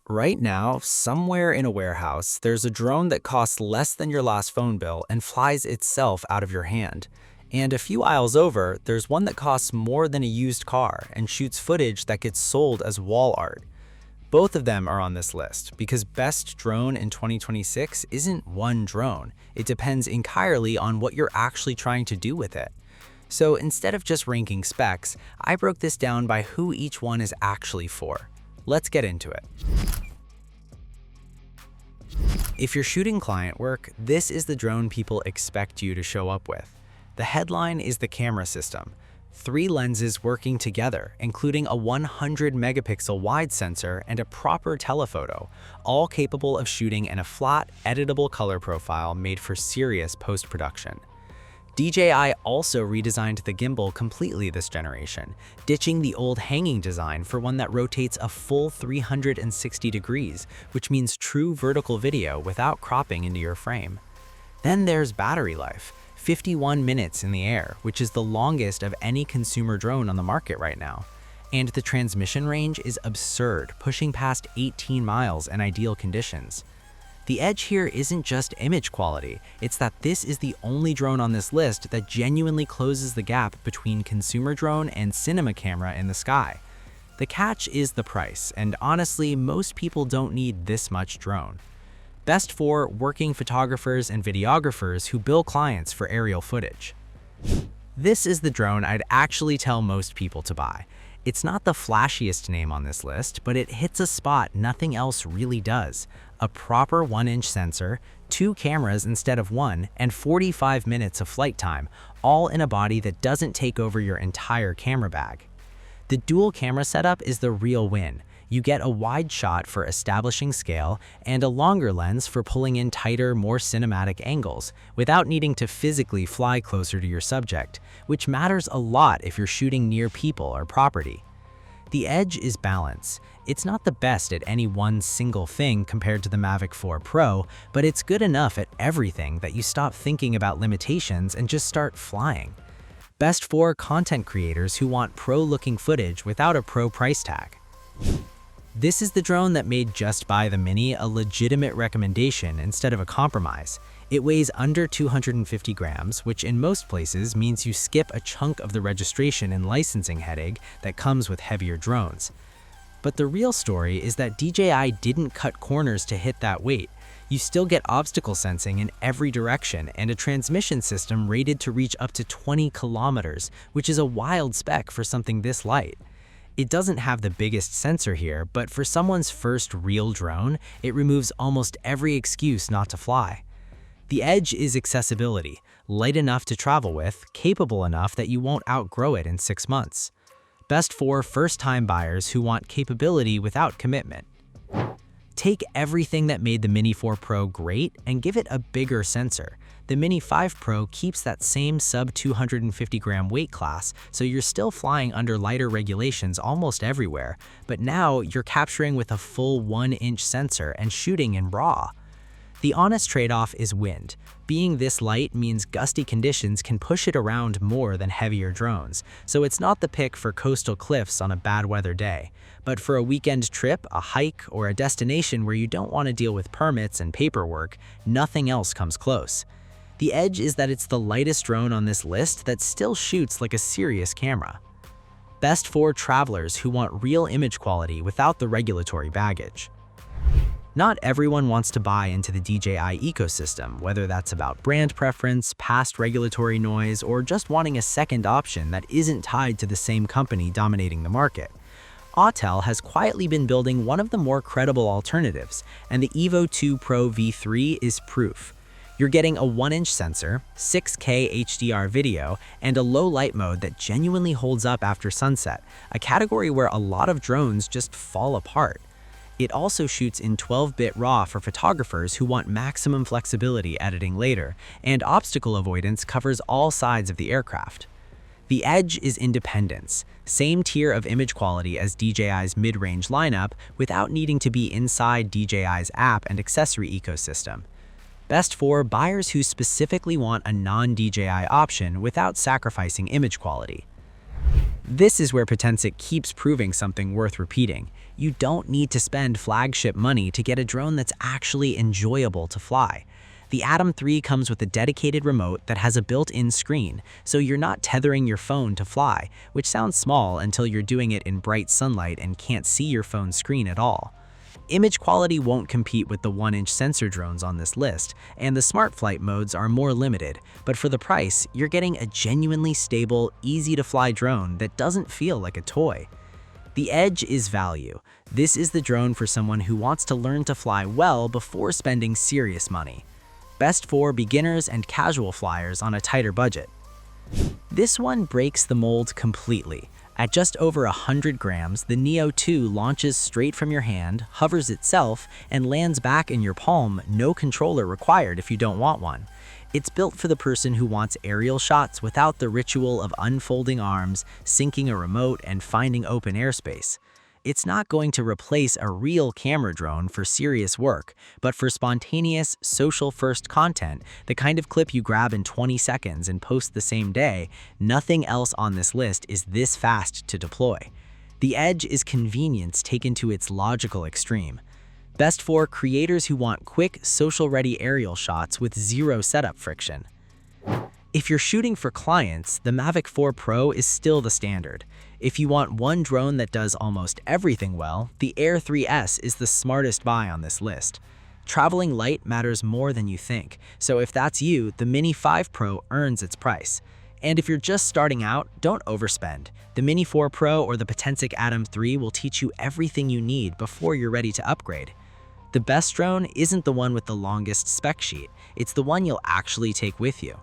Right now, somewhere in a warehouse, there's a drone that costs less than your last phone bill and flies itself out of your hand. And a few aisles over, there's one that costs more than a used car and shoots footage that gets sold as wall art. Both of them are on this list because best drone in 2026 isn't one drone. It depends entirely on what you're actually trying to do with it. So instead of just ranking specs, I broke this down by who each one is actually for. Let's get into it. If you're shooting client work, this is the drone people expect you to show up with. The headline is the camera system. 3 lenses working together, including a 100 megapixel wide sensor and a proper telephoto, all capable of shooting in a flat, editable color profile made for serious post-production. DJI also redesigned the gimbal completely this generation, ditching the old hanging design for one that rotates a full 360 degrees, which means true vertical video without cropping into your frame. Then there's battery life, 51 minutes in the air, which is the longest of any consumer drone on the market right now. And the transmission range is absurd, pushing past 18 miles in ideal conditions. The edge here isn't just image quality, it's that this is the only drone on this list that genuinely closes the gap between consumer drone and cinema camera in the sky. The catch is the price, and honestly, most people don't need this much drone. Best for working photographers and videographers who bill clients for aerial footage. This is the drone I'd actually tell most people to buy. It's not the flashiest name on this list, but it hits a spot nothing else really does. A proper 1-inch sensor, 2 cameras instead of 1, and 45 minutes of flight time, all in a body that doesn't take over your entire camera bag. The dual camera setup is the real win. You get a wide shot for establishing scale and a longer lens for pulling in tighter, more cinematic angles, without needing to physically fly closer to your subject, which matters a lot if you're shooting near people or property. The edge is balance. It's not the best at any one single thing compared to the Mavic 4 Pro, but it's good enough at everything that you stop thinking about limitations and just start flying. Best for content creators who want pro-looking footage without a pro price tag. This is the drone that made Just Buy the Mini a legitimate recommendation instead of a compromise. It weighs under 250 grams, which in most places means you skip a chunk of the registration and licensing headache that comes with heavier drones. But the real story is that DJI didn't cut corners to hit that weight. You still get obstacle sensing in every direction and a transmission system rated to reach up to 20 kilometers, which is a wild spec for something this light. It doesn't have the biggest sensor here, but for someone's first real drone, it removes almost every excuse not to fly. The edge is accessibility, light enough to travel with, capable enough that you won't outgrow it in 6 months. Best for first-time buyers who want capability without commitment. Take everything that made the Mini 4 Pro great and give it a bigger sensor. The Mini 5 Pro keeps that same sub-250 gram weight class, so you're still flying under lighter regulations almost everywhere, but now you're capturing with a full 1-inch sensor and shooting in RAW. The honest trade-off is wind. Being this light means gusty conditions can push it around more than heavier drones, so it's not the pick for coastal cliffs on a bad weather day. But for a weekend trip, a hike, or a destination where you don't want to deal with permits and paperwork, nothing else comes close. The edge is that it's the lightest drone on this list that still shoots like a serious camera. Best for travelers who want real image quality without the regulatory baggage. Not everyone wants to buy into the DJI ecosystem, whether that's about brand preference, past regulatory noise, or just wanting a second option that isn't tied to the same company dominating the market. Autel has quietly been building one of the more credible alternatives, and the Evo 2 Pro V3 is proof. You're getting a 1-inch sensor, 6K HDR video, and a low light mode that genuinely holds up after sunset, a category where a lot of drones just fall apart. It also shoots in 12-bit RAW for photographers who want maximum flexibility editing later, and obstacle avoidance covers all sides of the aircraft. The edge is independence, same tier of image quality as DJI's mid-range lineup without needing to be inside DJI's app and accessory ecosystem. Best for buyers who specifically want a non-DJI option without sacrificing image quality. This is where Potensic keeps proving something worth repeating. You don't need to spend flagship money to get a drone that's actually enjoyable to fly. The Atom 3 comes with a dedicated remote that has a built-in screen, so you're not tethering your phone to fly, which sounds small until you're doing it in bright sunlight and can't see your phone's screen at all. Image quality won't compete with the 1-inch sensor drones on this list, and the smart flight modes are more limited, but for the price, you're getting a genuinely stable, easy-to-fly drone that doesn't feel like a toy. The Edge is value. This is the drone for someone who wants to learn to fly well before spending serious money. Best for beginners and casual flyers on a tighter budget. This one breaks the mold completely. At just over 100 grams, the Neo 2 launches straight from your hand, hovers itself, and lands back in your palm, no controller required if you don't want one. It's built for the person who wants aerial shots without the ritual of unfolding arms, syncing a remote, and finding open airspace. It's not going to replace a real camera drone for serious work, but for spontaneous, social-first content, the kind of clip you grab in 20 seconds and post the same day, nothing else on this list is this fast to deploy. The Edge is convenience taken to its logical extreme. Best for creators who want quick, social-ready aerial shots with zero setup friction. If you're shooting for clients, the Mavic 4 Pro is still the standard. If you want one drone that does almost everything well, the Air 3S is the smartest buy on this list. Traveling light matters more than you think, so if that's you, the Mini 5 Pro earns its price. And if you're just starting out, don't overspend. The Mini 4 Pro or the Potensic Atom 3 will teach you everything you need before you're ready to upgrade. The best drone isn't the one with the longest spec sheet, it's the one you'll actually take with you.